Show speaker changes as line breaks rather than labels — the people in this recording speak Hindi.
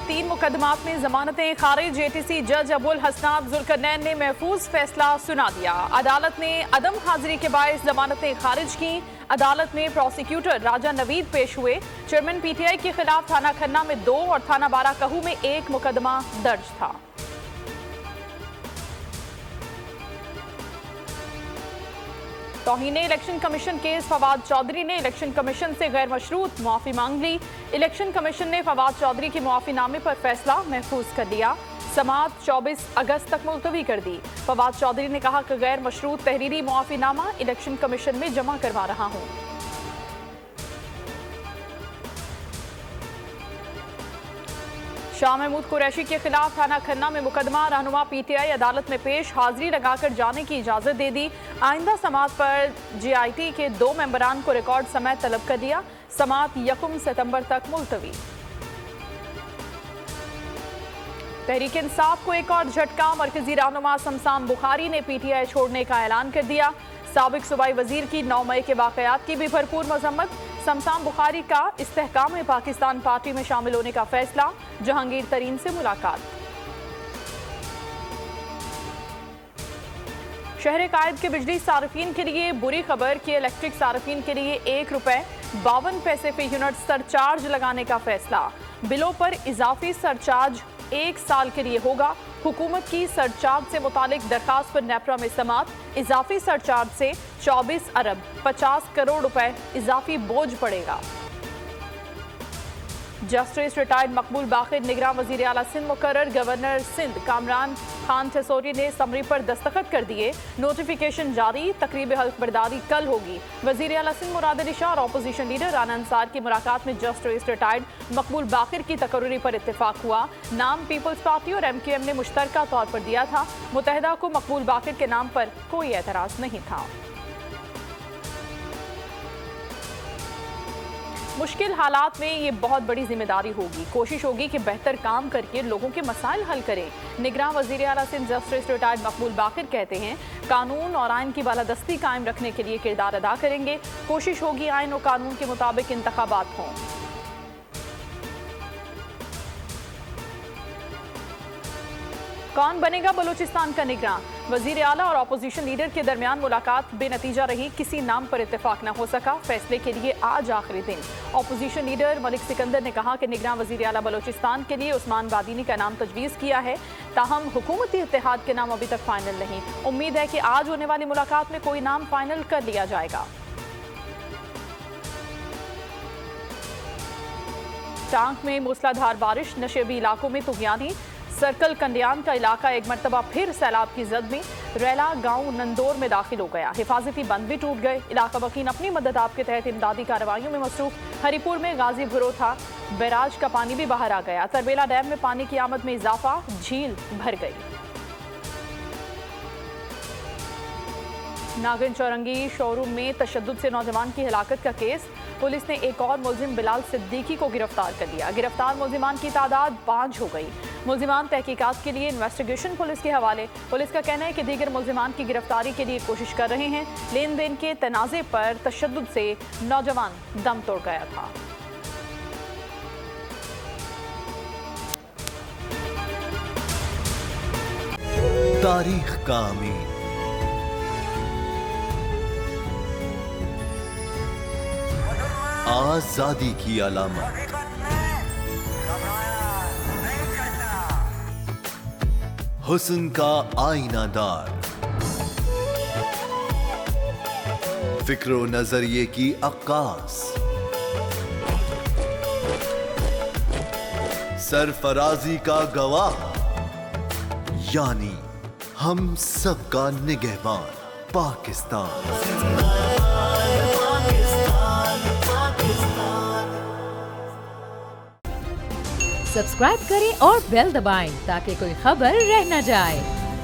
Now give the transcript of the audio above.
3 मुकदमात में जमानतें खारिज। एटीसी जज अबुल हसनात जुल्करनैन ने महफूज फैसला सुना दिया। अदालत ने अदम हाजिरी के बायस जमानतें खारिज की। अदालत में प्रोसिक्यूटर राजा नवीद पेश हुए। चेयरमैन पीटीआई के खिलाफ थाना खन्ना में 2 और थाना बाराकहू में 1 मुकदमा दर्ज था। तौहीन election commission case Fawad Chaudhry ने इलेक्शन कमीशन से गैर मशरूत मुआफी मांग ली। इलेक्शन कमीशन ने फवाद चौधरी के मुआफीनामे पर फैसला महफूज कर लिया। समाअत 24 अगस्त तक मुलतवी कर दी। फवाद चौधरी ने कहा कि गैर मशरूत तहरीरी मुआफीनामा इलेक्शन कमीशन में जमा करवा रहा हूं। शाह महमूद कुरैशी के खिलाफ थाना खन्ना में मुकदमा। रहनुमा पीटीआई अदालत में पेश, हाजिरी लगाकर जाने की इजाजत दे दी। आइंदा समाअत पर जेआईटी के 2 मेंबरान को रिकॉर्ड समय तलब कर दिया। समाअत 1 सितंबर तक मुलतवी। तहरीक इंसाफ को एक और झटका। मरकजी रहनुमा समसाम बुखारी ने पीटीआई छोड़ने का ऐलान कर दिया। साबिक सूबाई वजीर की 9 मई के वाकयात की भी भरपूर मजम्मत। समसाम बुखारी का इस्तेहकाम पाकिस्तान पार्टी में शामिल होने का फैसला। जहांगीर तरीन से मुलाकात। शहर कायद के बिजली सार्फिन के लिए बुरी खबर कि इलेक्ट्रिक सार्फिन के लिए ₹1.52 फी यूनिट सरचार्ज लगाने का फैसला। बिलों पर इजाफी सरचार्ज 1 साल के लिए होगा। हुकूमत की सरचार्ज से मुतालिक दरखास्त पर नेपरा में समाअत। इजाफी सरचार्ज से 24 अरब 50 करोड़ रुपए इजाफी बोझ पड़ेगा। जस्टिस रिटायर्ड मकबूल बाखिर निगरान वजीर आला सिंध मुकर्रर। गवर्नर सिंध कामरान खान ठसोरी ने समरी पर दस्तखत कर दिए। नोटिफिकेशन जारी। तकरीब हल्फ बर्दारी कल होगी। वजीर आला सिंध मुराद अली शाह और अपोजिशन लीडर राना अंसार की मुलाकात में जस्टिस रिटायर्ड मकबूल बाखिर की तकर्री पर इत्तेफाक हुआ। नाम पीपल्स पार्टी और MQM ने मुश्तरका तौर पर दिया था। मुत्तहिदा को मकबूल बाखिर के नाम पर कोई एतराज नहीं था। मुश्किल हालात में ये बहुत बड़ी जिम्मेदारी होगी। कोशिश होगी कि बेहतर काम करके लोगों के मसाइल हल करें। निगरान वजीर आला सिंध जस्टिस रिटायर्ड मकबूल बाखिर कहते हैं, कानून और आइन की बालादस्ती कायम रखने के लिए किरदार अदा करेंगे। कोशिश होगी आइन और कानून के मुताबिक इंतखाबात हों। कौन बनेगा बलूचिस्तान का निगरान? वजीर आला और अपोजिशन लीडर के दरमियान मुलाकात बेनतीजा रही। किसी नाम पर इत्तेफाक न हो सका। फैसले के लिए आज आखिरी दिन। अपोजिशन लीडर मलिक सिकंदर ने कहा कि निगरान वजीर आला बलूचिस्तान के लिए उस्मान बादीनी का नाम तजवीज़ किया है। ताहम हुकूमती इत्तेहाद के नाम अभी तक फाइनल नहीं। उम्मीद है कि आज होने वाली मुलाकात में कोई नाम फाइनल कर लिया जाएगा। टांग में मूसलाधार बारिश। नशेबी इलाकों में तुगयानी। सर्कल कंडियान का इलाका एक मरतबा फिर सैलाब की जद में। रैला गांव नंदोर में दाखिल हो गया। हिफाजती बंद भी टूट गए। इलाका वकीन अपनी मदद आपके तहत इमदादी कार्रवाइयों में मसरूफ। हरीपुर में गाजी भरोथा बैराज का पानी भी बाहर आ गया। तरबेला डैम में पानी की आमद में इजाफा। झील भर गई। नागिन चौरंगी शोरूम में तशद्दुद से नौजवान की हिलाकत का केस। पुलिस ने एक और मुलजिम बिलाल सिद्दीकी को गिरफ्तार कर लिया। गिरफ्तार मुलजिमान की तादाद 5 हो गई। मुलजिमान तहकीकात के लिए इन्वेस्टिगेशन पुलिस के हवाले। पुलिस का कहना है कि दीगर मुलजिमान की गिरफ्तारी के लिए कोशिश कर रहे हैं। लेन देन के तनाज़े पर तशद्दुद से नौजवान दम तोड़ गया था।
तारीख का अमीर, आजादी की अलामत, हुस्न का आईनादार, फिक्रो नजरिए की अक्कास, सरफराजी का गवाह, यानी हम सबका निगहबान पाकिस्तान।
सब्सक्राइब करें और बेल दबाएं ताकि कोई खबर रह न जाए।